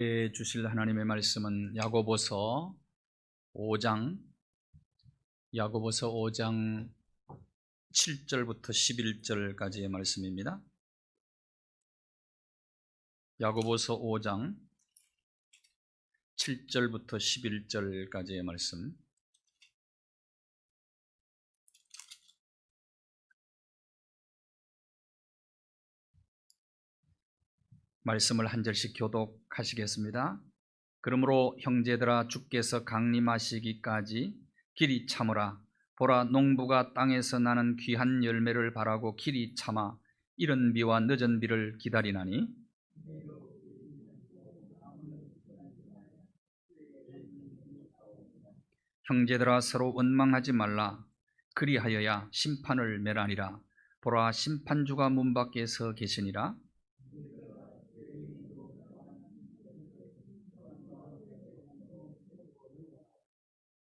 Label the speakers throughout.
Speaker 1: 주실 하나님의 말씀은 야고보서 5장 7절부터 11절까지의 말씀입니다. 야고보서 5장 7절부터 11절까지의 말씀. 말씀을 한 절씩 교독하시겠습니다. 그러므로 형제들아, 주께서 강림하시기까지 길이 참으라. 보라, 농부가 땅에서 나는 귀한 열매를 바라고 길이 참아 이른 비와 늦은 비를 기다리나니, 형제들아, 서로 원망하지 말라. 그리하여야 심판을 면하리라. 보라, 심판주가 문 밖에 서 계시니라.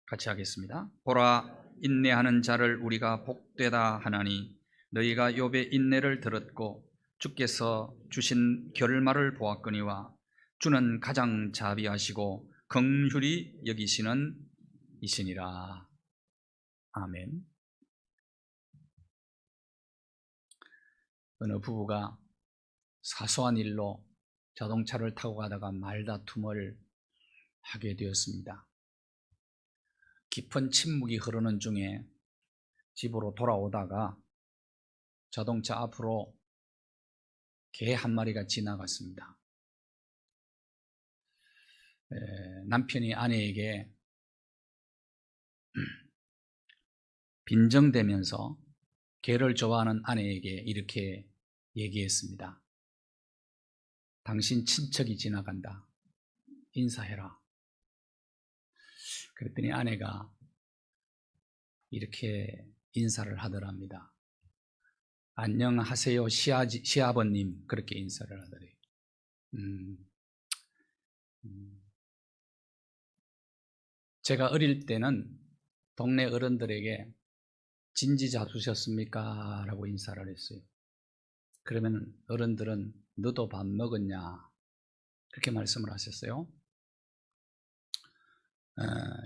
Speaker 1: 같이 하겠습니다. 보라, 인내하는 자를 우리가 복되다 하나니, 너희가 욥의 인내를 들었고 주께서 주신 결말을 보았거니와 주는 가장 자비하시고 긍휼히 여기시는 이시니라. 아멘. 어느 부부가 사소한 일로 자동차를 타고 가다가 말다툼을 하게 되었습니다. 깊은 침묵이 흐르는 중에 집으로 돌아오다가 자동차 앞으로 개 한 마리가 지나갔습니다. 남편이 아내에게 빈정대면서 개를 좋아하는 아내에게 이렇게 얘기했습니다. 당신 친척이 지나간다. 인사해라. 그랬더니 아내가 이렇게 인사를 하더랍니다. 안녕하세요, 시아버님. 그렇게 인사를 하더래요. 제가 어릴 때는 동네 어른들에게 진지잡수셨습니까? 라고 인사를 했어요. 그러면 어른들은 너도 밥 먹었냐? 그렇게 말씀을 하셨어요.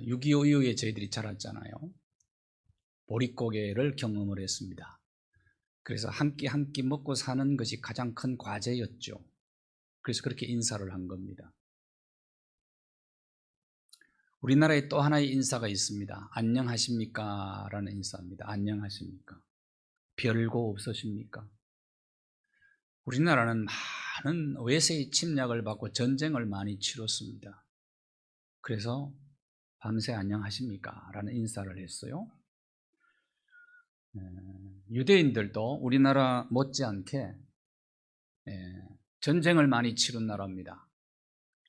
Speaker 1: 6.25 이후에 저희들이 자랐잖아요. 보릿고개를 경험을 했습니다. 그래서 한 끼 먹고 사는 것이 가장 큰 과제였죠. 그래서 그렇게 인사를 한 겁니다. 우리나라에 또 하나의 인사가 있습니다. 안녕하십니까? 라는 인사입니다. 안녕하십니까? 별거 없으십니까? 우리나라는 많은 외세의 침략을 받고 전쟁을 많이 치렀습니다. 그래서 밤새 안녕하십니까? 라는 인사를 했어요. 유대인들도 우리나라 못지않게 전쟁을 많이 치른 나라입니다.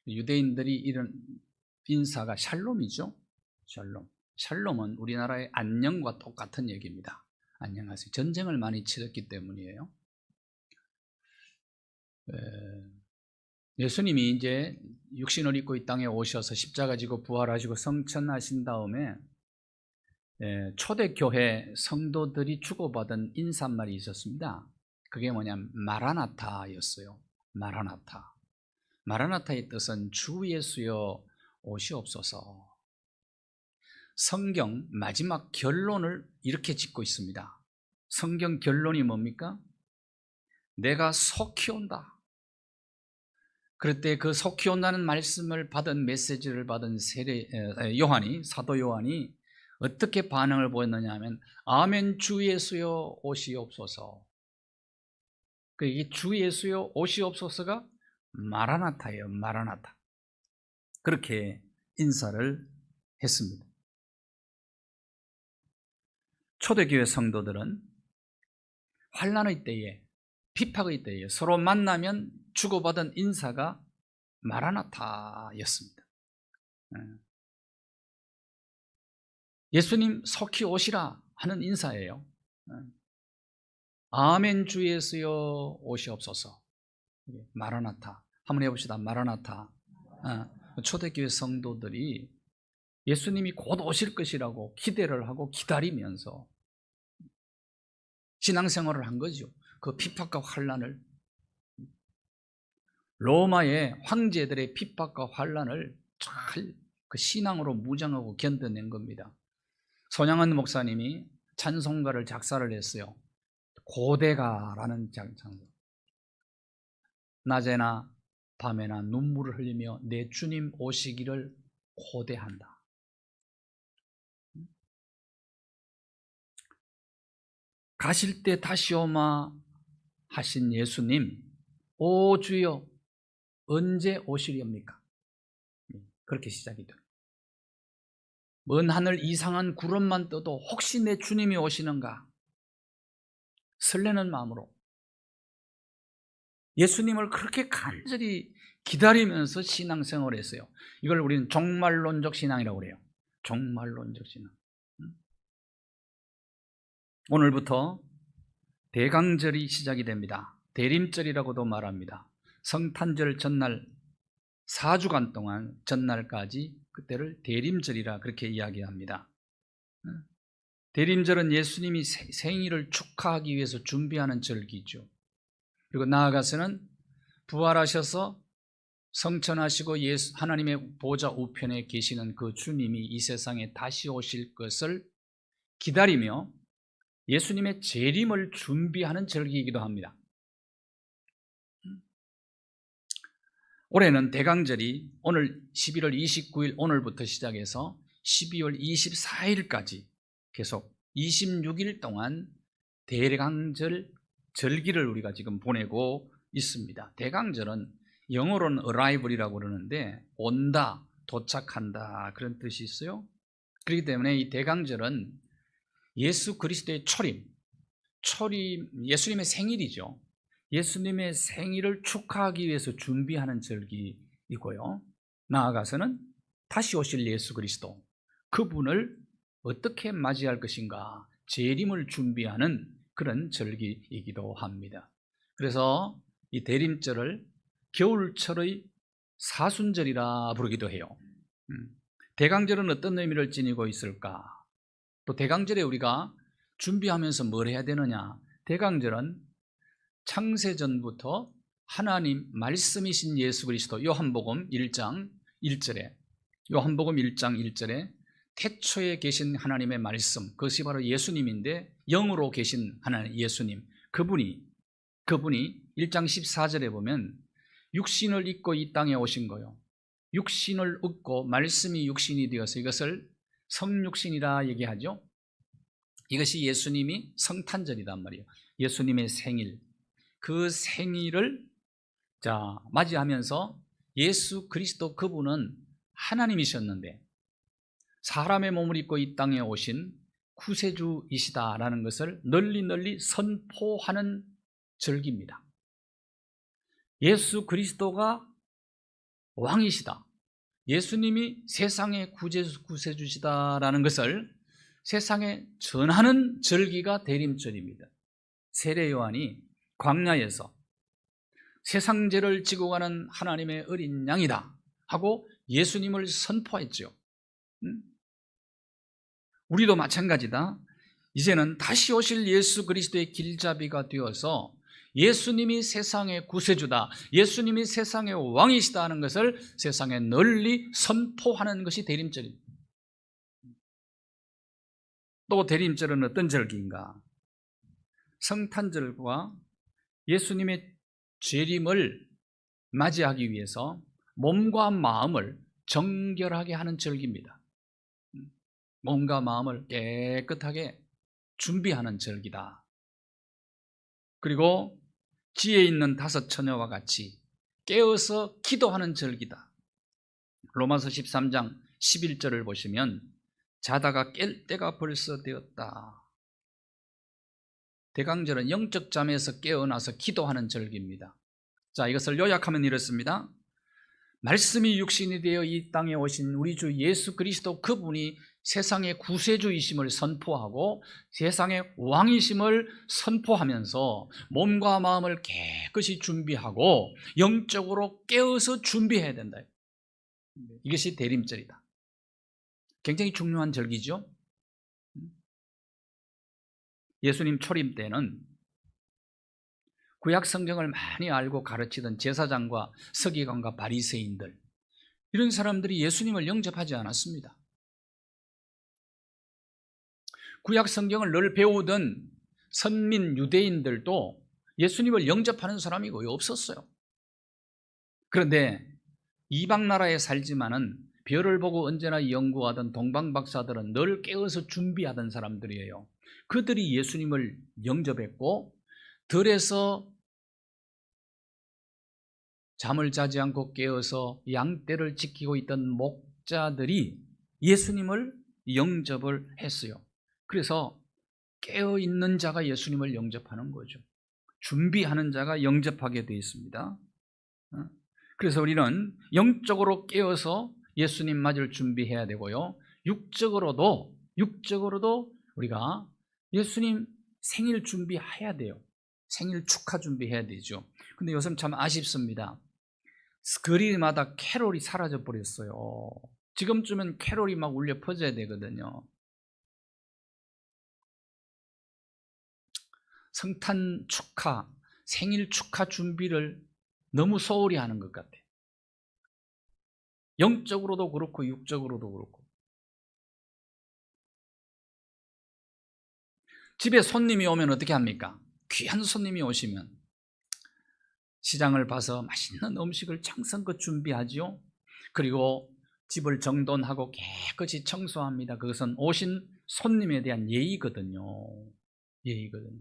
Speaker 1: 유대인들이 이런 인사가 샬롬이죠. 샬롬은 우리나라의 안녕과 똑같은 얘기입니다. 안녕하세요. 전쟁을 많이 치렀기 때문이에요. 예수님이 이제 육신을 입고 이 땅에 오셔서 십자가 지고 부활하시고 성천하신 다음에 초대교회 성도들이 주고받은 인사말이 있었습니다. 그게 뭐냐면 마라나타였어요. 마라나타. 마라나타의 뜻은 주 예수여 오시옵소서. 성경 마지막 결론을 이렇게 짓고 있습니다. 성경 결론이 뭡니까? 내가 속히 온다. 그럴 때 그 속히 온다는 말씀을 받은, 메시지를 받은 사도 요한이 어떻게 반응을 보였느냐 하면 아멘 주 예수여 오시옵소서. 이게 주 예수여 오시옵소서가 마라나타예요. 마라나타. 그렇게 인사를 했습니다. 초대교회 성도들은 환난의 때에, 핍박의 때에 서로 만나면 주고받은 인사가 마라나타였습니다. 예수님 속히 오시라 하는 인사예요. 아멘 주 예수여 오시옵소서. 마라나타. 한번 해봅시다. 마라나타. 초대교회 성도들이 예수님이 곧 오실 것이라고 기대를 하고 기다리면서 신앙생활을 한 거죠. 그 핍박과 환난을. 로마의 황제들의 핍박과 환란을 잘 그 신앙으로 무장하고 견뎌낸 겁니다. 손양은 목사님이 찬송가를 작사를 했어요. 고대가라는 찬송. 낮에나 밤에나 눈물을 흘리며 내 주님 오시기를 고대한다. 가실 때 다시 오마 하신 예수님, 오 주여 언제 오시렵니까? 그렇게 시작이 돼요. 먼 하늘 이상한 구름만 떠도 혹시 내 주님이 오시는가 설레는 마음으로 예수님을 그렇게 간절히 기다리면서 신앙생활을 했어요. 이걸 우리는 종말론적 신앙이라고 그래요. 종말론적 신앙. 오늘부터 대강절이 시작이 됩니다. 대림절이라고도 말합니다. 성탄절 전날 4주간 동안 전날까지 그때를 대림절이라 그렇게 이야기합니다. 대림절은 예수님이 생일을 축하하기 위해서 준비하는 절기죠. 그리고 나아가서는 부활하셔서 성천하시고 하나님의 보좌 우편에 계시는 그 주님이 이 세상에 다시 오실 것을 기다리며 예수님의 재림을 준비하는 절기이기도 합니다. 올해는 대강절이 오늘 11월 29일 오늘부터 시작해서 12월 24일까지 계속 26일 동안 대강절 절기를 우리가 지금 보내고 있습니다. 대강절은 영어로는 arrival이라고 그러는데 온다, 도착한다 그런 뜻이 있어요. 그렇기 때문에 이 대강절은 예수 그리스도의 초림, 예수님의 생일이죠. 예수님의 생일을 축하하기 위해서 준비하는 절기이고요. 나아가서는 다시 오실 예수 그리스도, 그분을 어떻게 맞이할 것인가, 재림을 준비하는 그런 절기이기도 합니다. 그래서 이 대림절을 겨울철의 사순절이라 부르기도 해요. 대강절은 어떤 의미를 지니고 있을까? 또 대강절에 우리가 준비하면서 뭘 해야 되느냐? 대강절은 창세전부터 하나님 말씀이신 예수 그리스도, 요한복음 1장 1절에 태초에 계신 하나님의 말씀, 그것이 바로 예수님인데 영으로 계신 하나님 예수님, 그분이 1장 14절에 보면 육신을 입고 이 땅에 오신 거요. 육신을 입고 말씀이 육신이 되어서 이것을 성육신이라 얘기하죠. 이것이 예수님이 성탄절이란 말이에요. 예수님의 생일, 그 생일을 맞이하면서 예수 그리스도 그분은 하나님이셨는데 사람의 몸을 입고 이 땅에 오신 구세주이시다라는 것을 널리 선포하는 절기입니다. 예수 그리스도가 왕이시다, 예수님이 세상의 구세주시다라는 것을 세상에 전하는 절기가 대림절입니다. 세례 요한이 광야에서 세상 죄를 지고 가는 하나님의 어린 양이다 하고 예수님을 선포했죠. 우리도 마찬가지다. 이제는 다시 오실 예수 그리스도의 길잡이가 되어서 예수님이 세상의 구세주다, 예수님이 세상의 왕이시다 하는 것을 세상에 널리 선포하는 것이 대림절입니다. 또 대림절은 어떤 절기인가? 성탄절과 예수님의 재림을 맞이하기 위해서 몸과 마음을 정결하게 하는 절기입니다. 몸과 마음을 깨끗하게 준비하는 절기다. 그리고 지혜 있는 5 처녀와 같이 깨어서 기도하는 절기다. 로마서 13장 11절을 보시면 자다가 깰 때가 벌써 되었다. 대강절은 영적 잠에서 깨어나서 기도하는 절기입니다. 자, 이것을 요약하면 이렇습니다. 말씀이 육신이 되어 이 땅에 오신 우리 주 예수 그리스도, 그분이 세상의 구세주이심을 선포하고 세상의 왕이심을 선포하면서 몸과 마음을 깨끗이 준비하고 영적으로 깨어서 준비해야 된다. 이것이 대림절이다. 굉장히 중요한 절기죠. 예수님 초림 때는 구약 성경을 많이 알고 가르치던 제사장과 서기관과 바리새인들, 이런 사람들이 예수님을 영접하지 않았습니다. 구약 성경을 늘 배우던 선민 유대인들도 예수님을 영접하는 사람이 거의 없었어요. 그런데 이방 나라에 살지만은 별을 보고 언제나 연구하던 동방박사들은 늘 깨어서 준비하던 사람들이에요. 그들이 예수님을 영접했고, 들에서 잠을 자지 않고 깨어서 양떼를 지키고 있던 목자들이 예수님을 영접을 했어요. 그래서 깨어있는 자가 예수님을 영접하는 거죠. 준비하는 자가 영접하게 되어 있습니다. 그래서 우리는 영적으로 깨어서 예수님 맞을 준비해야 되고요, 육적으로도 우리가 예수님 생일 준비해야 돼요. 생일 축하 준비해야 되죠. 근데 요즘 참 아쉽습니다. 거리마다 캐롤이 사라져 버렸어요. 지금쯤엔 캐롤이 막 울려 퍼져야 되거든요. 성탄 축하, 생일 축하 준비를 너무 소홀히 하는 것 같아요. 영적으로도 그렇고 육적으로도 그렇고. 집에 손님이 오면 어떻게 합니까? 귀한 손님이 오시면 시장을 봐서 맛있는 음식을 정성껏 준비하죠. 그리고 집을 정돈하고 깨끗이 청소합니다. 그것은 오신 손님에 대한 예의거든요. 예의거든요.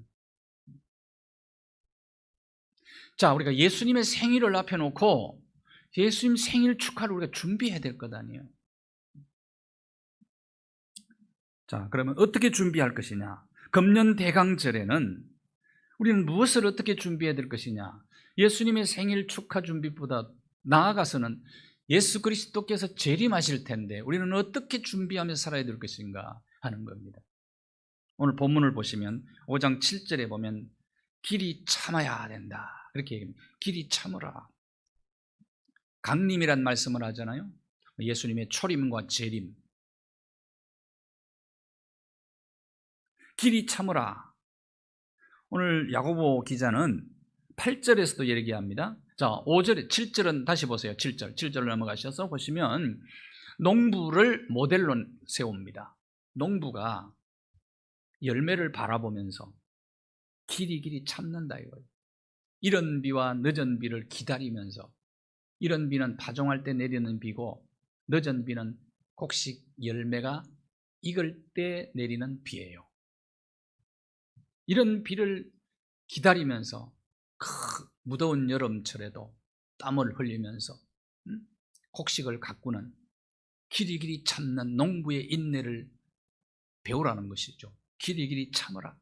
Speaker 1: 자, 우리가 예수님의 생일을 앞에 놓고 예수님 생일 축하를 우리가 준비해야 될 것 아니에요. 자, 그러면 어떻게 준비할 것이냐? 금년 대강절에는 우리는 무엇을 어떻게 준비해야 될 것이냐? 예수님의 생일 축하 준비보다 나아가서는 예수 그리스도께서 재림하실 텐데 우리는 어떻게 준비하며 살아야 될 것인가 하는 겁니다. 오늘 본문을 보시면 5장 7절에 보면 길이 참아야 된다, 이렇게 얘기합니다. 길이 참으라. 강림이란 말씀을 하잖아요. 예수님의 초림과 재림. 길이 참으라. 오늘 야고보 기자는 8절에서도 얘기합니다. 자, 5절, 7절은 다시 보세요. 7절 넘어가셔서 보시면 농부를 모델로 세웁니다. 농부가 열매를 바라보면서 길이 참는다 이거예요. 이른 비와 늦은 비를 기다리면서, 이른 비는 파종할 때 내리는 비고 늦은 비는 곡식 열매가 익을 때 내리는 비예요. 이런 비를 기다리면서 무더운 여름철에도 땀을 흘리면서 곡식을 가꾸는 길이 참는 농부의 인내를 배우라는 것이죠. 길이 참으라.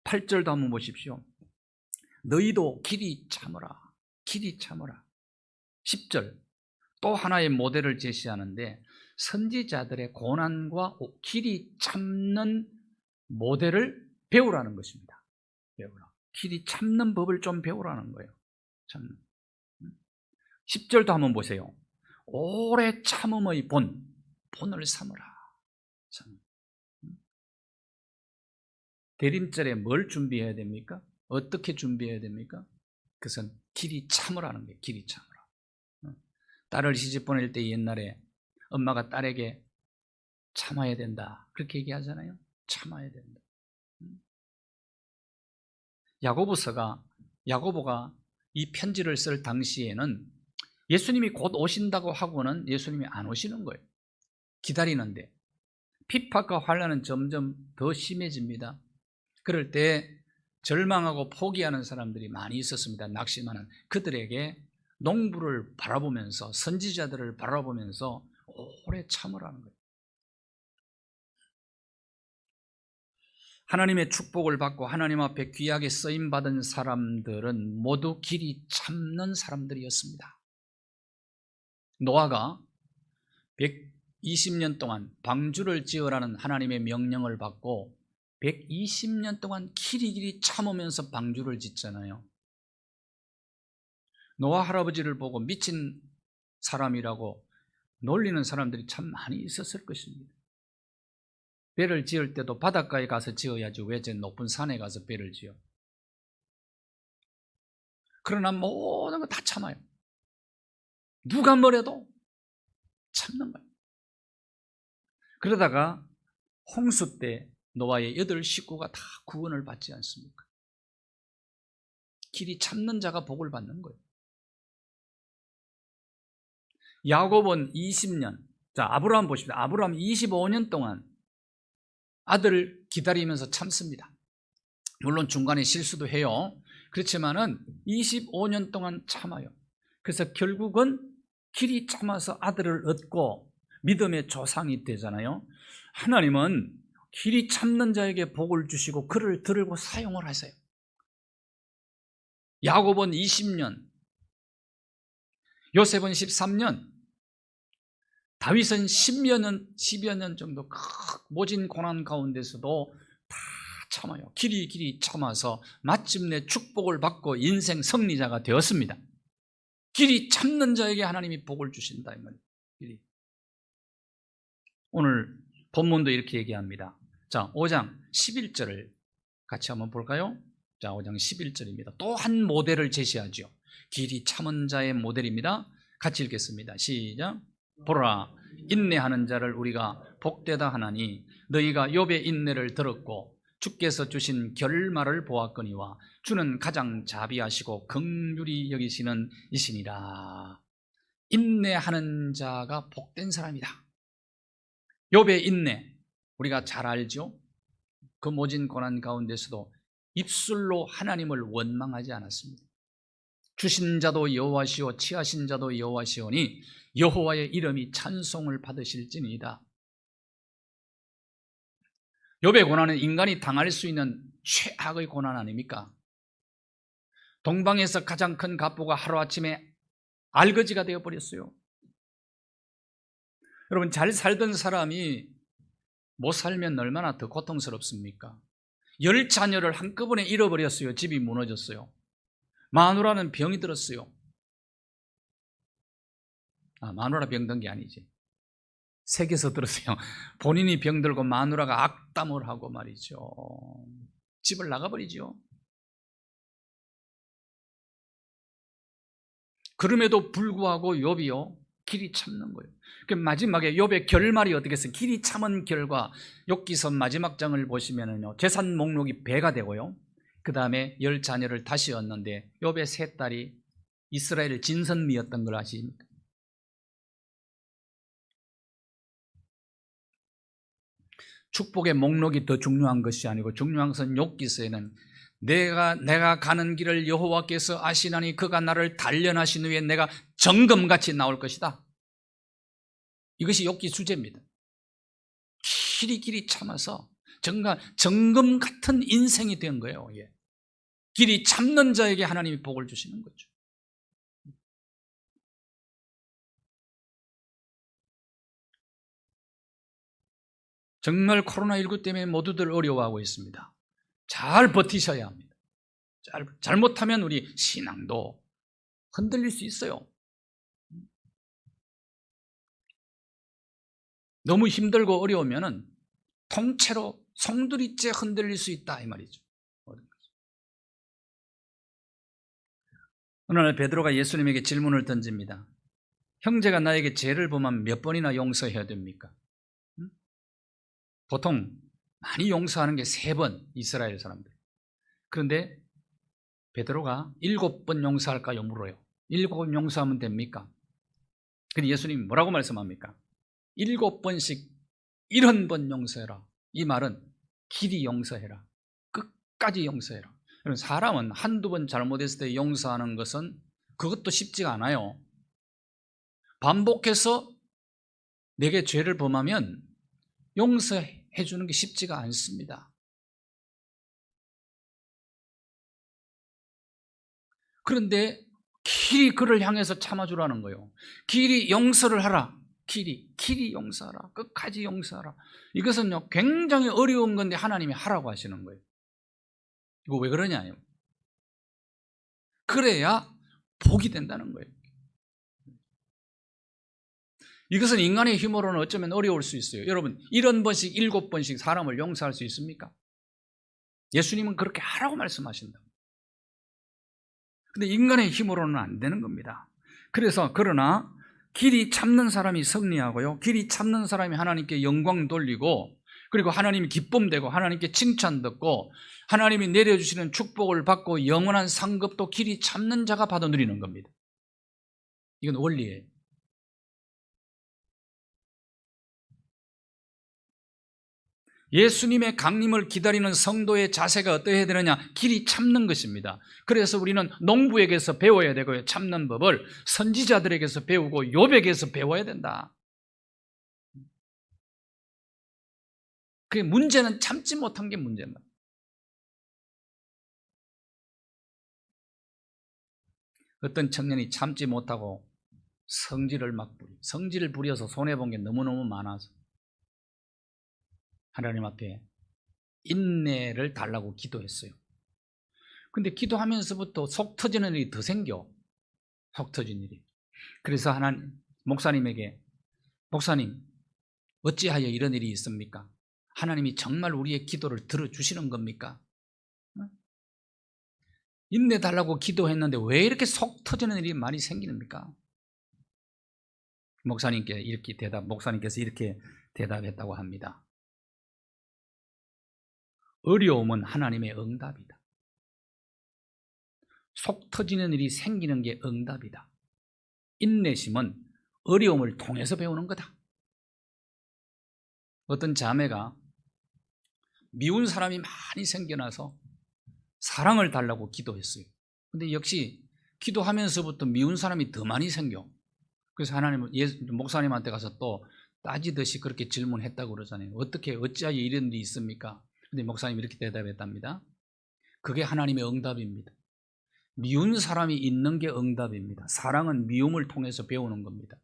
Speaker 1: 8절도 한번 보십시오. 너희도 길이 참으라. 길이 참으라. 10절 또 하나의 모델을 제시하는데 선지자들의 고난과 길이 참는 모델을 배우라는 것입니다. 배우라. 길이 참는 법을 좀 배우라는 거예요. 참는. 10절도 한번 보세요. 오래 참음의 본을 삼으라. 참. 대림절에 뭘 준비해야 됩니까? 어떻게 준비해야 됩니까? 그것은 길이 참으라는 거예요. 길이 참으라. 딸을 시집 보낼 때 옛날에 엄마가 딸에게 참아야 된다, 그렇게 얘기하잖아요. 참아야 된다. 야고보가 이 편지를 쓸 당시에는 예수님이 곧 오신다고 하고는 예수님이 안 오시는 거예요. 기다리는데 핍박과 환난은 점점 더 심해집니다. 그럴 때 절망하고 포기하는 사람들이 많이 있었습니다. 낙심하는 그들에게 농부를 바라보면서, 선지자들을 바라보면서 오래 참으라는 거예요. 하나님의 축복을 받고 하나님 앞에 귀하게 쓰임받은 사람들은 모두 길이 참는 사람들이었습니다. 노아가 120년 동안 방주를 지으라는 하나님의 명령을 받고 120년 동안 길이 참으면서 방주를 짓잖아요. 노아 할아버지를 보고 미친 사람이라고 놀리는 사람들이 참 많이 있었을 것입니다. 배를 지을 때도 바닷가에 가서 지어야지 왜 저 높은 산에 가서 배를 지어? 그러나 모든 거 다 참아요. 누가 뭐래도 참는 거예요. 그러다가 홍수 때 노아의 8 식구가 다 구원을 받지 않습니까? 길이 참는 자가 복을 받는 거예요. 야곱은 20년, 자, 아브라함 보십시오. 아브라함 25년 동안 아들을 기다리면서 참습니다. 물론 중간에 실수도 해요. 그렇지만은 25년 동안 참아요. 그래서 결국은 길이 참아서 아들을 얻고 믿음의 조상이 되잖아요. 하나님은 길이 참는 자에게 복을 주시고 그를 들고 사용을 하세요. 야곱은 20년, 요셉은 13년, 다윗은 10여 년 정도 모진 고난 가운데서도 다 참아요. 길이 참아서 마침내 축복을 받고 인생 승리자가 되었습니다. 길이 참는 자에게 하나님이 복을 주신다 이 말이에요. 오늘 본문도 이렇게 얘기합니다. 자, 5장 11절을 같이 한번 볼까요? 자, 5장 11절입니다. 또 한 모델을 제시하죠. 길이 참은 자의 모델입니다. 같이 읽겠습니다. 시작. 보라, 인내하는 자를 우리가 복되다 하나니 너희가 욥의 인내를 들었고 주께서 주신 결말을 보았거니와 주는 가장 자비하시고 긍휼히 여기시는 이시니라. 인내하는 자가 복된 사람이다. 욥의 인내 우리가 잘 알죠. 그 모진 고난 가운데서도 입술로 하나님을 원망하지 않았습니다. 주신 자도 여호와시오 취하신 자도 여호와시오니 여호와의 이름이 찬송을 받으실지니이다. 욥의 고난은 인간이 당할 수 있는 최악의 고난 아닙니까? 동방에서 가장 큰 갑부가 하루아침에 알거지가 되어버렸어요. 여러분, 잘 살던 사람이 못 살면 얼마나 더 고통스럽습니까? 10자녀를 한꺼번에 잃어버렸어요. 집이 무너졌어요. 마누라는 병이 들었어요. 마누라 병든 게 아니지. 색에서 들었어요. 본인이 병들고 마누라가 악담을 하고 말이죠. 집을 나가버리죠. 그럼에도 불구하고 욥이요 길이 참는 거예요. 그 마지막에 욥의 결말이 어떻게 했어요? 길이 참은 결과 욥기서 마지막 장을 보시면은요 재산 목록이 배가 되고요. 그 다음에 10자녀를 다시 얻는데 욥의 3딸이 이스라엘 진선미였던 걸 아십니까? 축복의 목록이 더 중요한 것이 아니고 중요한 것은 욥기서에는 내가 가는 길을 여호와께서 아시나니 그가 나를 단련하신 후에 내가 정금같이 나올 것이다. 이것이 욥기 주제입니다. 길이 참아서 정금 같은 인생이 된 거예요. 예. 길이 참는 자에게 하나님이 복을 주시는 거죠. 정말 코로나19 때문에 모두들 어려워하고 있습니다. 잘 버티셔야 합니다. 잘못하면 우리 신앙도 흔들릴 수 있어요. 너무 힘들고 어려우면 통째로 송두리째 흔들릴 수 있다 이 말이죠. 어느 날 베드로가 예수님에게 질문을 던집니다. 형제가 나에게 죄를 범하면 몇 번이나 용서해야 됩니까? 보통 많이 용서하는 게 3번, 이스라엘 사람들. 그런데 베드로가 7번 용서할까요? 물어요. 7번 용서하면 됩니까? 근데 예수님이 뭐라고 말씀합니까? 7번씩 70번 용서해라. 이 말은 길이 용서해라. 끝까지 용서해라. 사람은 한두 번 잘못했을 때 용서하는 것은 그것도 쉽지가 않아요. 반복해서 내게 죄를 범하면 용서해 주는 게 쉽지가 않습니다. 그런데 길이 그를 향해서 참아주라는 거예요. 길이 용서를 하라. 길이 용서하라. 끝까지 용서하라. 이것은요 굉장히 어려운 건데 하나님이 하라고 하시는 거예요. 이거 왜 그러냐요? 그래야 복이 된다는 거예요. 이것은 인간의 힘으로는 어쩌면 어려울 수 있어요. 여러분 70번씩 7번씩 사람을 용서할 수 있습니까? 예수님은 그렇게 하라고 말씀하신다. 근데 인간의 힘으로는 안 되는 겁니다. 그러나 길이 참는 사람이 승리하고요, 길이 참는 사람이 하나님께 영광 돌리고, 그리고 하나님이 기쁨되고 하나님께 칭찬 듣고 하나님이 내려주시는 축복을 받고 영원한 상급도 길이 참는 자가 받아 누리는 겁니다. 이건 원리예요. 예수님의 강림을 기다리는 성도의 자세가 어떠해야 되느냐? 길이 참는 것입니다. 그래서 우리는 농부에게서 배워야 되고요, 참는 법을 선지자들에게서 배우고 욥에게서 배워야 된다. 그 문제는 참지 못한 게 문제입니다. 어떤 청년이 참지 못하고 성질을 부려서 손해본 게 너무너무 많아서 하나님 앞에 인내를 달라고 기도했어요. 근데 기도하면서부터 속 터지는 일이 더 생겨. 속 터진 일이. 그래서 목사님에게, 목사님, 어찌하여 이런 일이 있습니까? 하나님이 정말 우리의 기도를 들어주시는 겁니까? 인내 달라고 기도했는데 왜 이렇게 속 터지는 일이 많이 생기는입니까? 목사님께서 이렇게 대답했다고 합니다. 어려움은 하나님의 응답이다. 속 터지는 일이 생기는 게 응답이다. 인내심은 어려움을 통해서 배우는 거다. 어떤 자매가 미운 사람이 많이 생겨나서 사랑을 달라고 기도했어요. 근데 역시 기도하면서부터 미운 사람이 더 많이 생겨. 그래서 목사님한테 가서 또 따지듯이 그렇게 질문했다고 그러잖아요. 어찌하여 이런 일이 있습니까? 근데 목사님이 이렇게 대답했답니다. 그게 하나님의 응답입니다. 미운 사람이 있는 게 응답입니다. 사랑은 미움을 통해서 배우는 겁니다.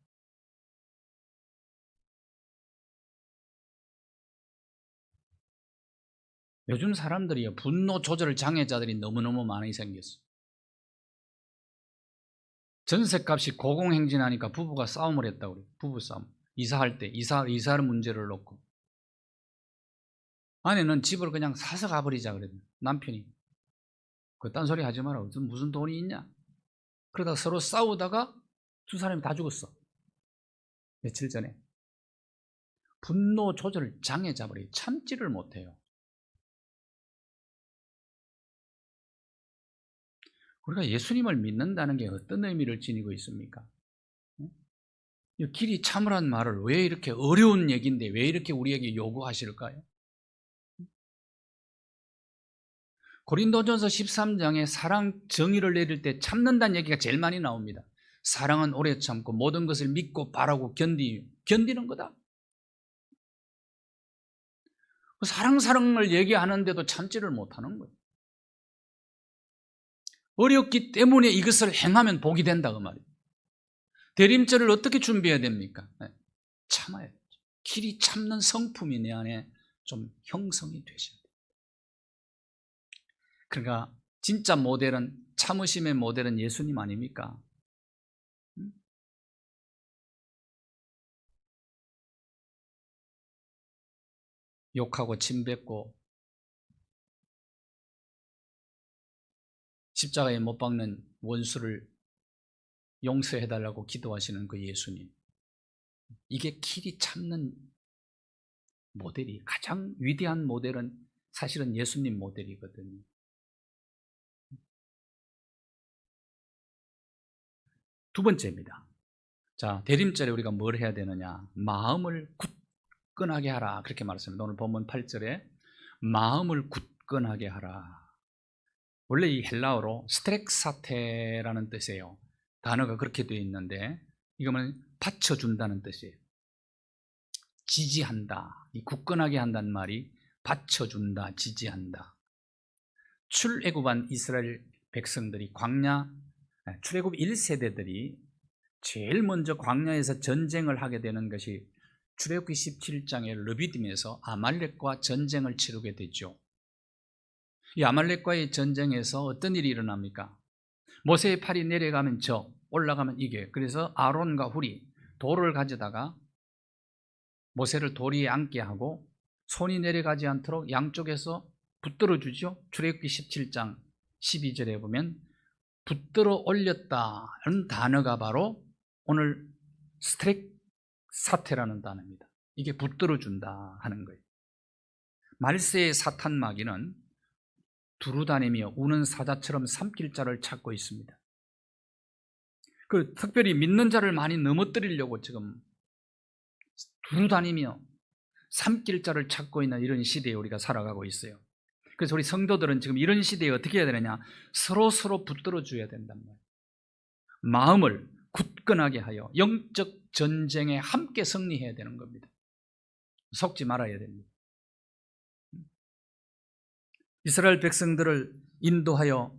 Speaker 1: 요즘 사람들이 분노 조절 장애자들이 너무너무 많이 생겼어요. 전셋값이 고공행진하니까 부부가 싸움을 했다고 그래요. 부부싸움. 이사할 때 이사하는 문제를 놓고 아내는 집을 그냥 사서 가버리자 그래요. 남편이 그딴 소리 하지 마라. 무슨 돈이 있냐. 그러다 서로 싸우다가 두 사람이 다 죽었어. 며칠 전에. 분노 조절 장애자들이 참지를 못해요. 우리가 예수님을 믿는다는 게 어떤 의미를 지니고 있습니까? 길이 참으란 말을 왜 이렇게 어려운 얘기인데 왜 이렇게 우리에게 요구하실까요? 고린도전서 13장에 사랑 정의를 내릴 때 참는다는 얘기가 제일 많이 나옵니다. 사랑은 오래 참고 모든 것을 믿고 바라고 견디는 거다. 사랑을 얘기하는데도 참지를 못하는 거예요. 어렵기 때문에 이것을 행하면 복이 된다 그 말이에요. 대림절을 어떻게 준비해야 됩니까? 참아야 돼요. 길이 참는 성품이 내 안에 좀 형성이 되셔야 돼요. 그러니까 진짜 모델은, 참으심의 모델은 예수님 아닙니까? 욕하고 침뱉고 십자가에 못 박는 원수를 용서해달라고 기도하시는 그 예수님, 이게 길이 참는 모델이, 가장 위대한 모델은 사실은 예수님 모델이거든요. 두 번째입니다. 자, 대림절에 우리가 뭘 해야 되느냐? 마음을 굳건하게 하라, 그렇게 말했습니다. 오늘 본문 8절에 마음을 굳건하게 하라. 원래 이 헬라어로 스트렉사테라는 뜻이에요. 단어가 그렇게 되어 있는데 이거는 받쳐준다는 뜻이에요. 지지한다. 이 굳건하게 한다는 말이 받쳐준다, 지지한다. 출애굽한 이스라엘 백성들이 출애굽 1세대들이 제일 먼저 광야에서 전쟁을 하게 되는 것이 출애굽기 17장의 르비딤에서 아말렉과 전쟁을 치르게 되죠. 이 아말렉과의 전쟁에서 어떤 일이 일어납니까? 모세의 팔이 내려가면 올라가면 이게. 그래서 아론과 훌이 돌을 가져다가 모세를 돌 위에 앉게 하고 손이 내려가지 않도록 양쪽에서 붙들어 주죠. 출애굽기 17장 12절에 보면 붙들어 올렸다는 단어가 바로 오늘 스트렉 사태라는 단어입니다. 이게 붙들어 준다 하는 거예요. 말세의 사탄 마귀는 두루다니며 우는 사자처럼 삼킬 자를 찾고 있습니다. 특별히 믿는 자를 많이 넘어뜨리려고 지금 두루다니며 삼킬 자를 찾고 있는 이런 시대에 우리가 살아가고 있어요. 그래서 우리 성도들은 지금 이런 시대에 어떻게 해야 되느냐? 서로 붙들어 줘야 된단 말이에요. 마음을 굳건하게 하여 영적 전쟁에 함께 승리해야 되는 겁니다. 속지 말아야 됩니다. 이스라엘 백성들을 인도하여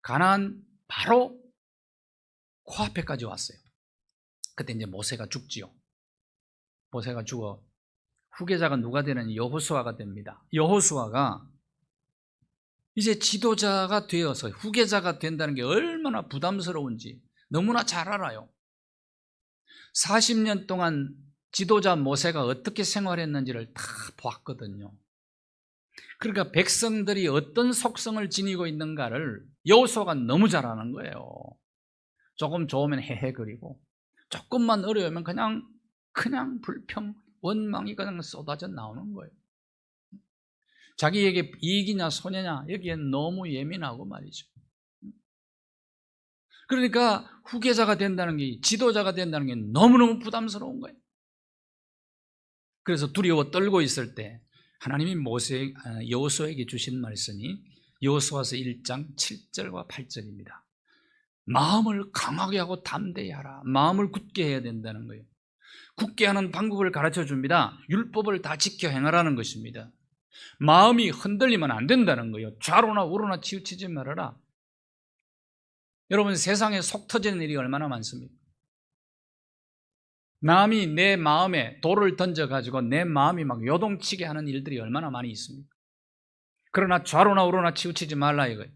Speaker 1: 가나안 바로 코앞에까지 왔어요. 그때 이제 모세가 죽지요. 모세가 죽어 후계자가 누가 되는 여호수아가 됩니다. 여호수아가 이제 지도자가 되어서 후계자가 된다는 게 얼마나 부담스러운지 너무나 잘 알아요. 40년 동안 지도자 모세가 어떻게 생활했는지를 다 보았거든요. 그러니까 백성들이 어떤 속성을 지니고 있는가를 여호수아가 너무 잘 아는 거예요. 조금 좋으면 헤헤거리고 조금만 어려우면 그냥 불평, 원망이 그냥 쏟아져 나오는 거예요. 자기에게 이익이냐 손해냐 여기엔 너무 예민하고 말이죠. 그러니까 후계자가 된다는 게, 지도자가 된다는 게 너무너무 부담스러운 거예요. 그래서 두려워 떨고 있을 때 하나님이 여호수아에게 주신 말씀이 여호수아서 1장 7절과 8절입니다. 마음을 강하게 하고 담대히 하라. 마음을 굳게 해야 된다는 거예요. 굳게 하는 방법을 가르쳐 줍니다. 율법을 다 지켜 행하라는 것입니다. 마음이 흔들리면 안 된다는 거예요. 좌로나 우로나 치우치지 말아라. 여러분, 세상에 속 터지는 일이 얼마나 많습니까? 남이 내 마음에 돌을 던져가지고 내 마음이 막 요동치게 하는 일들이 얼마나 많이 있습니까? 그러나 좌로나 우로나 치우치지 말라 이거예요.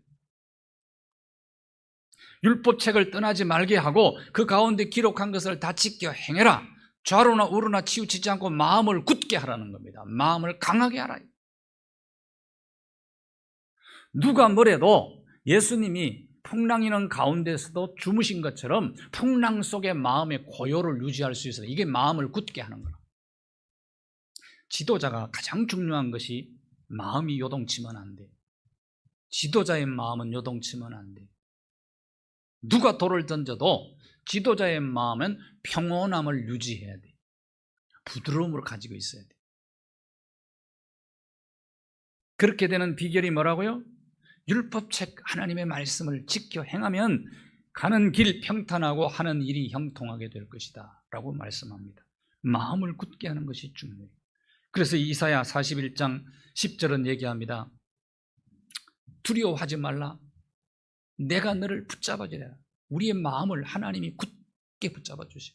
Speaker 1: 율법책을 떠나지 말게 하고 그 가운데 기록한 것을 다 지켜 행해라. 좌로나 우로나 치우치지 않고 마음을 굳게 하라는 겁니다. 마음을 강하게 하라. 누가 뭐래도 예수님이 풍랑이는 가운데서도 주무신 것처럼 풍랑 속에 마음의 고요를 유지할 수 있어요. 이게 마음을 굳게 하는 거예요. 지도자가 가장 중요한 것이 마음이 요동치면 안 돼. 지도자의 마음은 요동치면 안 돼. 누가 돌을 던져도 지도자의 마음은 평온함을 유지해야 돼. 부드러움을 가지고 있어야 돼. 그렇게 되는 비결이 뭐라고요? 율법책 하나님의 말씀을 지켜 행하면 가는 길 평탄하고 하는 일이 형통하게 될 것이다 라고 말씀합니다. 마음을 굳게 하는 것이 중요해요. 그래서 이사야 41장 10절은 얘기합니다. 두려워하지 말라. 내가 너를 붙잡아 주리라. 우리의 마음을 하나님이 굳게 붙잡아 주시오.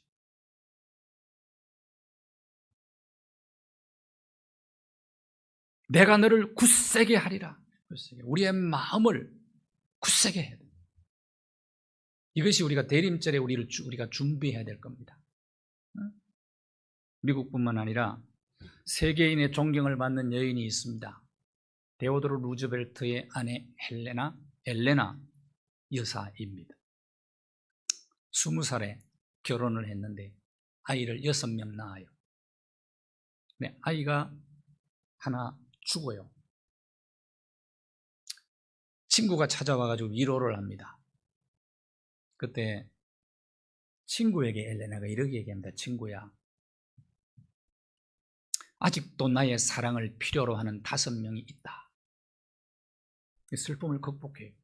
Speaker 1: 내가 너를 굳세게 하리라. 우리의 마음을 굳세게 해야 됩니다. 이것이 우리가 대림절에 우리가 준비해야 될 겁니다. 미국뿐만 아니라 세계인의 존경을 받는 여인이 있습니다. 데오도르 루즈벨트의 아내 엘레나 여사입니다. 20살에 결혼을 했는데 아이를 6명 낳아요. 네, 아이가 하나 죽어요. 친구가 찾아와가지고 위로를 합니다. 그때 친구에게 엘레나가 이렇게 얘기합니다. 친구야, 아직도 나의 사랑을 필요로 하는 5명이 있다. 슬픔을 극복해요.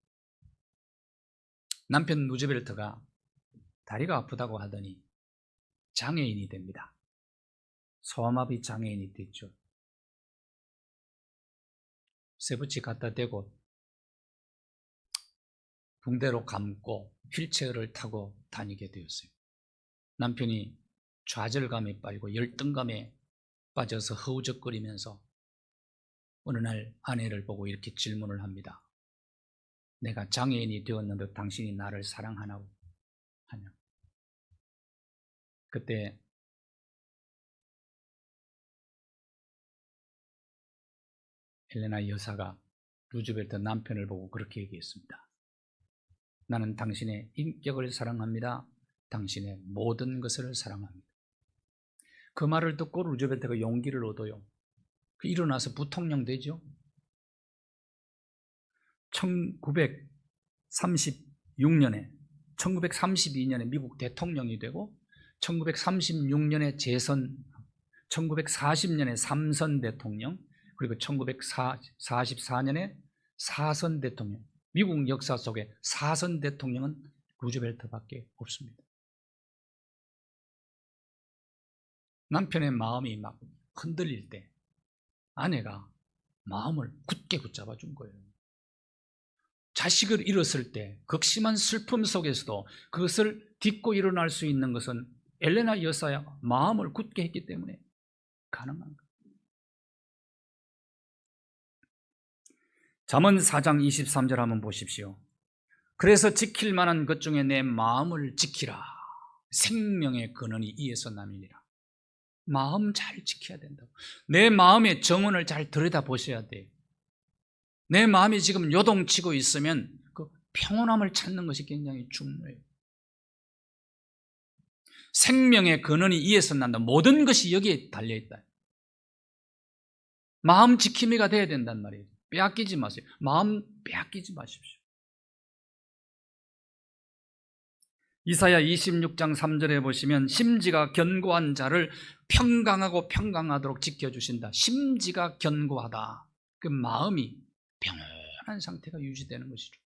Speaker 1: 남편 루즈벨트가 다리가 아프다고 하더니 장애인이 됩니다. 소아마비 장애인이 됐죠. 세부치 갖다 대고 붕대로 감고 휠체어를 타고 다니게 되었어요. 남편이 좌절감에 빠지고 열등감에 빠져서 허우적거리면서 어느 날 아내를 보고 이렇게 질문을 합니다. 내가 장애인이 되었는데 당신이 나를 사랑하냐고 하냐. 그때 헬레나 여사가 루즈벨트 남편을 보고 그렇게 얘기했습니다. 나는 당신의 인격을 사랑합니다. 당신의 모든 것을 사랑합니다. 그 말을 듣고 루즈벨트가 용기를 얻어요. 일어나서 부통령 되죠. 1936년에 1932년에 미국 대통령이 되고 1936년에 재선, 1940년에 3선 대통령, 그리고 1944년에 4선 대통령. 미국 역사 속에 4선 대통령은 루즈벨트밖에 없습니다. 남편의 마음이 막 흔들릴 때 아내가 마음을 굳게 붙잡아 준 거예요. 자식을 잃었을 때 극심한 슬픔 속에서도 그것을 딛고 일어날 수 있는 것은 엘레나 여사야 마음을 굳게 했기 때문에 가능한 거예요. 잠언 4장 23절 한번 보십시오. 그래서 지킬 만한 것 중에 내 마음을 지키라. 생명의 근원이 이에서 남이니라. 마음 잘 지켜야 된다고. 내 마음의 정원을 잘 들여다보셔야 돼요. 내 마음이 지금 요동치고 있으면 그 평온함을 찾는 것이 굉장히 중요해요. 생명의 근원이 이에서 난다. 모든 것이 여기에 달려있다. 마음 지킴이가 돼야 된단 말이에요. 빼앗기지 마세요. 마음 빼앗기지 마십시오. 이사야 26장 3절에 보시면 심지가 견고한 자를 평강하도록 지켜주신다. 심지가 견고하다. 그 마음이 평온한 상태가 유지되는 것이죠.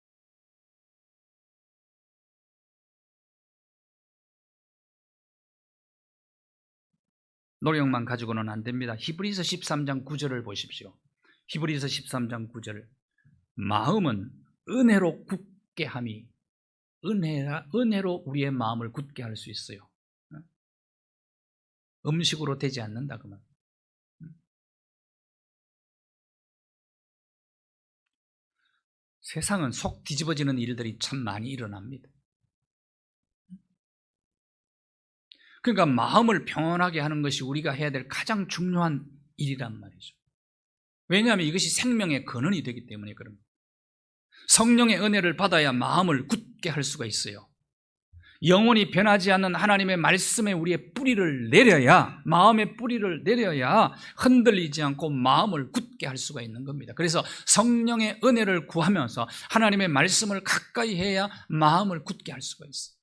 Speaker 1: 노력만 가지고는 안 됩니다. 히브리서 13장 9절을 보십시오. 히브리서 13장 9절. 마음은 은혜로 굳게 함이, 은혜로 우리의 마음을 굳게 할 수 있어요. 음식으로 되지 않는다 그 말. 세상은 속 뒤집어지는 일들이 참 많이 일어납니다. 그러니까 마음을 평온하게 하는 것이 우리가 해야 될 가장 중요한 일이란 말이죠. 왜냐하면 이것이 생명의 근원이 되기 때문에 그럽니다. 성령의 은혜를 받아야 마음을 굳게 할 수가 있어요. 영원히 변하지 않는 하나님의 말씀에 우리의 뿌리를 내려야, 마음의 뿌리를 내려야 흔들리지 않고 마음을 굳게 할 수가 있는 겁니다. 그래서 성령의 은혜를 구하면서 하나님의 말씀을 가까이 해야 마음을 굳게 할 수가 있어요.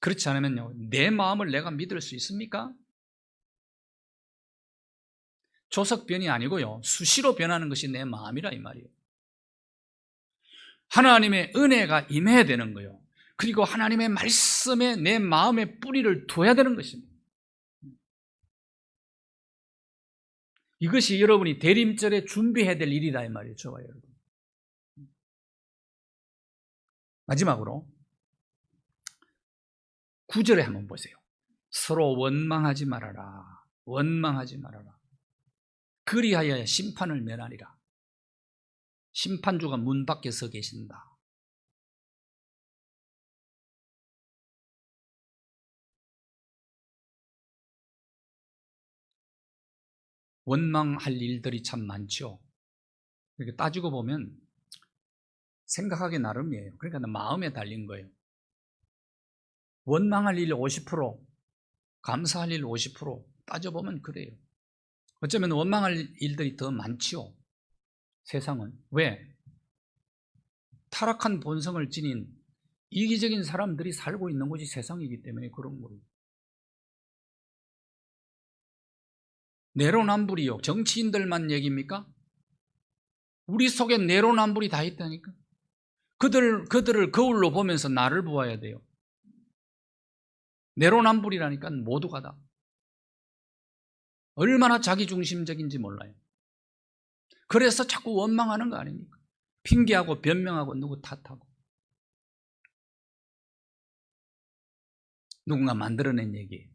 Speaker 1: 그렇지 않으면요, 내 마음을 내가 믿을 수 있습니까? 조석변이 아니고요, 수시로 변하는 것이 내 마음이라 이 말이에요. 하나님의 은혜가 임해야 되는 거예요. 그리고 하나님의 말씀에 내 마음의 뿌리를 둬야 되는 것입니다. 이것이 여러분이 대림절에 준비해야 될 일이다 이 말이에요. 저와 여러분. 마지막으로 9절에 한번 보세요. 서로 원망하지 말아라. 원망하지 말아라. 그리하여 심판을 면하리라. 심판주가 문 밖에 서 계신다. 원망할 일들이 참 많죠. 이렇게 따지고 보면 생각하기 나름이에요. 그러니까 마음에 달린 거예요. 원망할 일 50%, 감사할 일 50% 따져보면 그래요. 어쩌면 원망할 일들이 더 많지요. 세상은. 왜? 타락한 본성을 지닌 이기적인 사람들이 살고 있는 곳이 세상이기 때문에 그런 거예요. 내로남불이요. 정치인들만 얘기입니까? 우리 속에 내로남불이 다 있다니까. 그들을 거울로 보면서 나를 보아야 돼요. 내로남불이라니까 모두가 다. 얼마나 자기중심적인지 몰라요. 그래서 자꾸 원망하는 거 아닙니까? 핑계하고 변명하고 누구 탓하고. 누군가 만들어낸 얘기예요.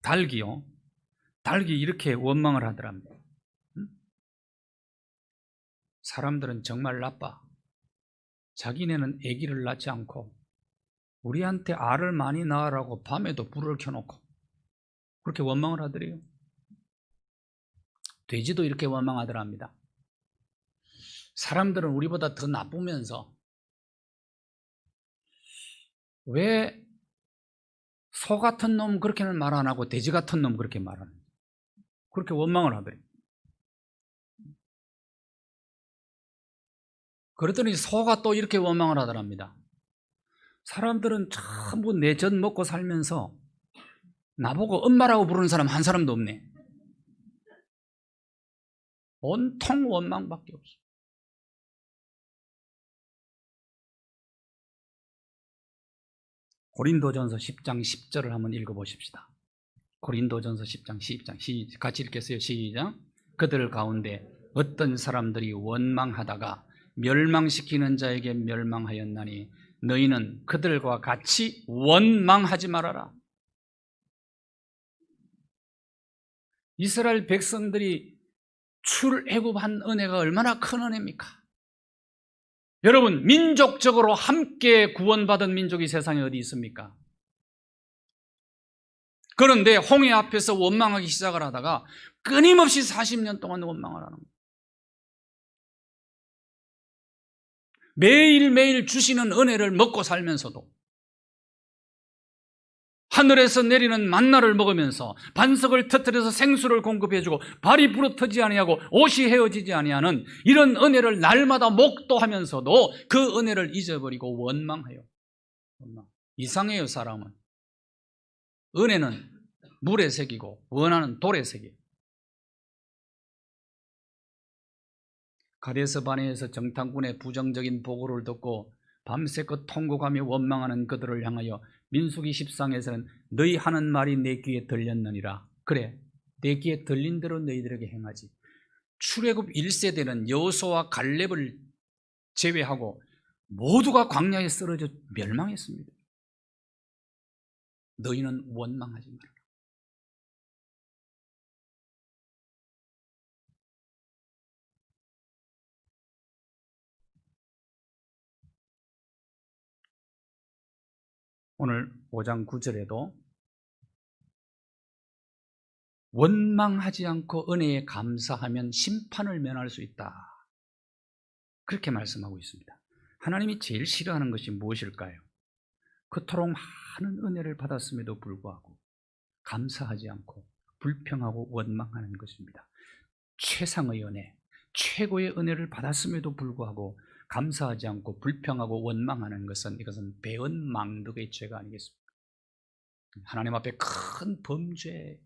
Speaker 1: 닭이요. 닭이 이렇게 원망을 하더랍니다. 사람들은 정말 나빠. 자기네는 아기를 낳지 않고 우리한테 알을 많이 낳으라고 밤에도 불을 켜놓고 그렇게 원망을 하더래요. 돼지도 이렇게 원망하더랍니다. 사람들은 우리보다 더 나쁘면서 왜 소 같은 놈 그렇게는 말 안 하고 돼지 같은 놈 그렇게 말하는, 그렇게 원망을 하더래요. 그랬더니 소가 또 이렇게 원망을 하더랍니다. 사람들은 전부 내 젖 먹고 살면서 나보고 엄마라고 부르는 사람 한 사람도 없네. 온통 원망밖에 없어. 고린도전서 10장 10절을 한번 읽어보십시다. 고린도전서 10장 10장 같이 읽겠어요. 시작. 그들 가운데 어떤 사람들이 원망하다가 멸망시키는 자에게 멸망하였나니 너희는 그들과 같이 원망하지 말아라. 이스라엘 백성들이 출애굽한 은혜가 얼마나 큰 은혜입니까? 여러분, 민족적으로 함께 구원받은 민족이 세상에 어디 있습니까? 그런데 홍해 앞에서 원망하기 시작을 하다가 끊임없이 40년 동안 원망을 하는 거예요. 매일매일 주시는 은혜를 먹고 살면서도, 하늘에서 내리는 만나를 먹으면서 반석을 터뜨려서 생수를 공급해주고 발이 부러뜨지 아니하고 옷이 헤어지지 아니하는 이런 은혜를 날마다 목도하면서도 그 은혜를 잊어버리고 원망해요. 이상해요. 사람은 은혜는 물에 새기고 원하는 돌에 새겨요. 가데스 바네에서 정탐꾼의 부정적인 보고를 듣고 밤새껏 통곡하며 원망하는 그들을 향하여 민수기 10장에서는 너희 하는 말이 내 귀에 들렸느니라. 그래, 내 귀에 들린 대로 너희들에게 행하지. 출애굽 1세대는 여호수아와 갈렙을 제외하고 모두가 광야에 쓰러져 멸망했습니다. 너희는 원망하지 말라. 오늘 5장 9절에도 원망하지 않고 은혜에 감사하면 심판을 면할 수 있다, 그렇게 말씀하고 있습니다. 하나님이 제일 싫어하는 것이 무엇일까요? 그토록 많은 은혜를 받았음에도 불구하고 감사하지 않고 불평하고 원망하는 것입니다. 최상의 은혜, 최고의 은혜를 받았음에도 불구하고 감사하지 않고 불평하고 원망하는 것은, 이것은 배은망덕의 죄가 아니겠습니까? 하나님 앞에 큰 범죄입니다.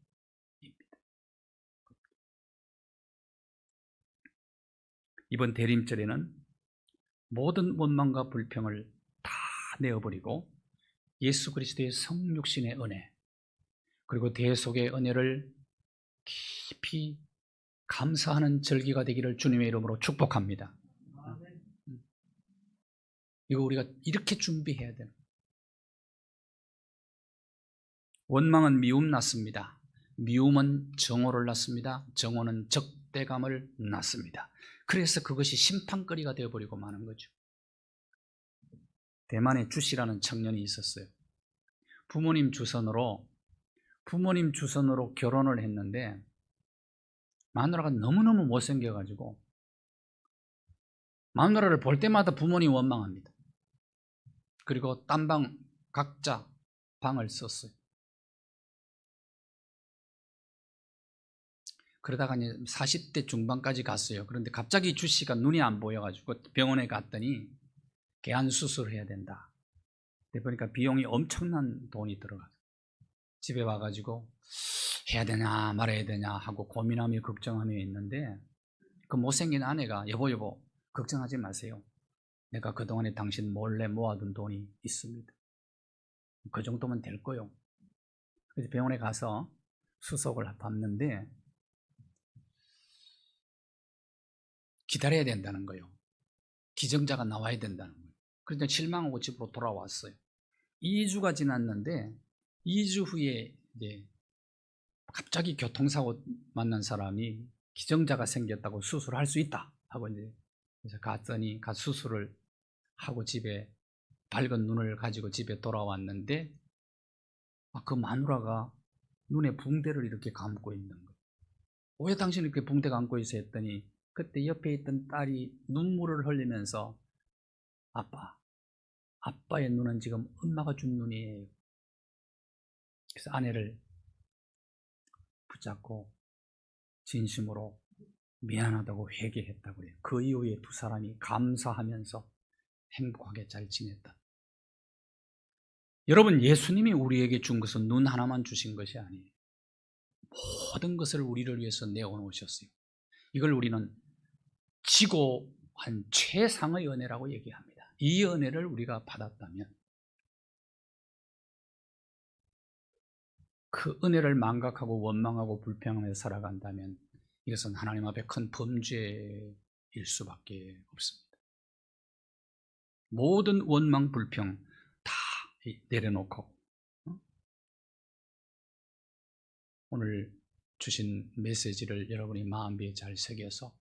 Speaker 1: 이번 대림절에는 모든 원망과 불평을 다 내어버리고 예수 그리스도의 성육신의 은혜, 그리고 대속의 은혜를 깊이 감사하는 절기가 되기를 주님의 이름으로 축복합니다. 이거 우리가 이렇게 준비해야 돼요. 원망은 미움 낳습니다. 미움은 정오를 낳습니다. 정오는 적대감을 낳습니다. 그래서 그것이 심판거리가 되어버리고 마는 거죠. 대만에 주씨라는 청년이 있었어요. 부모님 주선으로 결혼을 했는데 마누라가 너무너무 못생겨가지고 마누라를 볼 때마다 부모님 원망합니다. 그리고 딴 방 각자 방을 썼어요. 그러다가 이제 40대 중반까지 갔어요. 그런데 갑자기 주씨가 눈이 안 보여가지고 병원에 갔더니 개안 수술을 해야 된다. 보니까 비용이 엄청난 돈이 들어가서 집에 와가지고 해야 되냐 말아야 되냐 하고 고민하며 걱정하며 있는데, 그 못생긴 아내가 여보 걱정하지 마세요. 내가 그동안에 당신 몰래 모아둔 돈이 있습니다. 그 정도면 될 거요. 그래서 병원에 가서 수속을 받는데 기다려야 된다는 거예요. 기증자가 나와야 된다는 거예요. 그래서 실망하고 집으로 돌아왔어요. 2주가 지났는데 2주 후에 이제 갑자기 교통사고 만난 사람이 기증자가 생겼다고 수술할 수 있다 하고 이제 그래서 갔더니 수술을 하고 집에 밝은 눈을 가지고 집에 돌아왔는데 그 마누라가 눈에 붕대를 이렇게 감고 있는 거예요. 왜 당신이 이렇게 붕대 감고 있어 했더니 그때 옆에 있던 딸이 눈물을 흘리면서 아빠, 아빠의 눈은 지금 엄마가 준 눈이에요. 그래서 아내를 붙잡고 진심으로 미안하다고 회개했다고 그래요. 그 이후에 두 사람이 감사하면서 행복하게 잘 지냈다. 여러분, 예수님이 우리에게 준 것은 눈 하나만 주신 것이 아니에요. 모든 것을 우리를 위해서 내어놓으셨어요. 이걸 우리는 지고한 최상의 은혜라고 얘기합니다. 이 은혜를 우리가 받았다면 그 은혜를 망각하고 원망하고 불평하며 살아간다면 이것은 하나님 앞에 큰 범죄일 수밖에 없습니다. 모든 원망, 불평 다 내려놓고 오늘 주신 메시지를 여러분이 마음에 잘 새겨서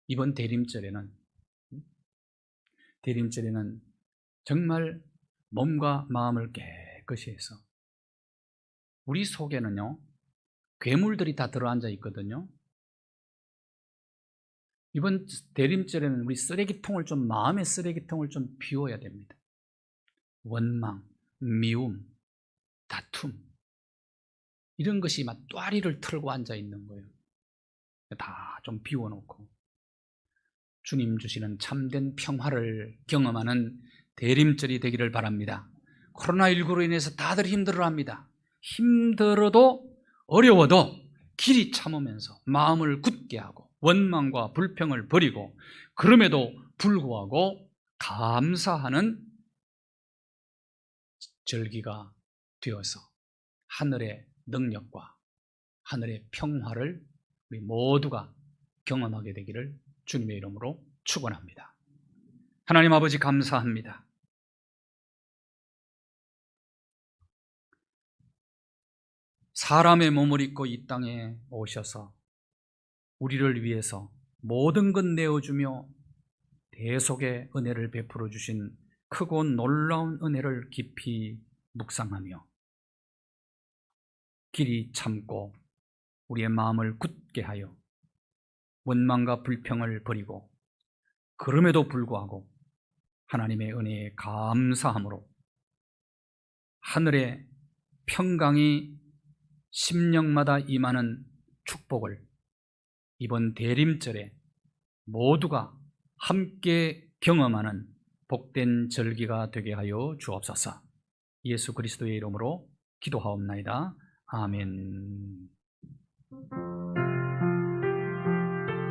Speaker 1: 이번 대림절에는 정말 몸과 마음을 깨끗이 해서 우리 속에는요 괴물들이 다 들어앉아 있거든요. 이번 대림절에는 우리 마음의 쓰레기통을 좀 비워야 됩니다. 원망, 미움, 다툼 이런 것이 막 또아리를 틀고 앉아 있는 거예요. 다 좀 비워놓고 주님 주시는 참된 평화를 경험하는 대림절이 되기를 바랍니다. 코로나19로 인해서 다들 힘들어합니다. 힘들어도 어려워도 길이 참으면서 마음을 굳게 하고 원망과 불평을 버리고 그럼에도 불구하고 감사하는 절기가 되어서 하늘의 능력과 하늘의 평화를 우리 모두가 경험하게 되기를 주님의 이름으로 축원합니다. 하나님 아버지 감사합니다. 사람의 몸을 입고 이 땅에 오셔서 우리를 위해서 모든 것 내어주며 대속의 은혜를 베풀어 주신 크고 놀라운 은혜를 깊이 묵상하며 길이 참고 우리의 마음을 굳게 하여 원망과 불평을 버리고 그럼에도 불구하고 하나님의 은혜에 감사함으로 하늘의 평강이 심령마다 임하는 축복을 이번 대림절에 모두가 함께 경험하는 복된 절기가 되게 하여 주옵소서. 예수 그리스도의 이름으로 기도하옵나이다. 아멘.